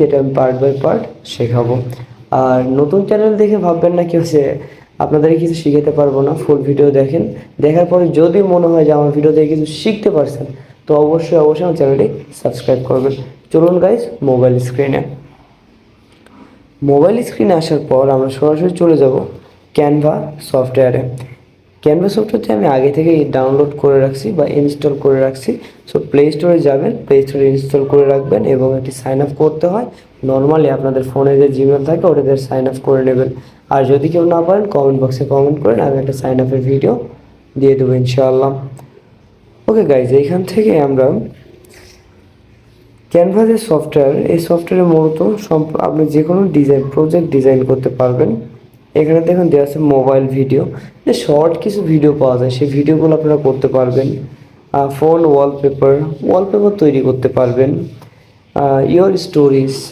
যেটা আমি part by part শেখাবো। আর নতুন চ্যানেল দেখে ভাববেন না কি হচ্ছে আপনাদেরকে কিছু শিখাতে পারবো না। ফুল ভিডিও দেখেন, দেখার পরে যদি মনে হয় যে আমার ভিডিও দেখে কিছু শিখতে পারছেন, তো অবশ্যই আমার চ্যানেলটি সাবস্ক্রাইব করবেন। চলুন গাইজ মোবাইল স্ক্রিনে আসার পর আমরা সরাসরি চলে যাব ক্যানভা সফটওয়্যারে। ক্যানভা সফটওয়্যারটি আমি আগে থেকেই ডাউনলোড করে রাখছি বা ইনস্টল করে রাখছি। সো প্লে স্টোরে যাবেন, প্লে স্টোরে ইনস্টল করে রাখবেন এবং এটি সাইন আপ করতে হয়। নর্মালি আপনাদের ফোনে যে জিমেল থাকে ওটাতে সাইন আপ করে নেবেন। আর যদি কেউ না পারেন কমেন্ট বক্সে কমেন্ট করেন, আমি একটা সাইন আপের ভিডিও দিয়ে দেবো ইনশাআল্লাহ। ওকে গাইজ, এইখান থেকে আমরা ক্যানভা যে সফটওয়্যার, এই সফটওয়্যারে মূলত আপনি যে কোনো প্রজেক্ট ডিজাইন করতে পারবেন। এখানে দেখুন দেওয়া আছে মোবাইল ভিডিও, যে শর্ট কিছু ভিডিও পাওয়া যায়, সেই ভিডিওগুলো আপনারা করতে পারবেন। ফোন ওয়ালপেপার তৈরি করতে পারবেন। Your stories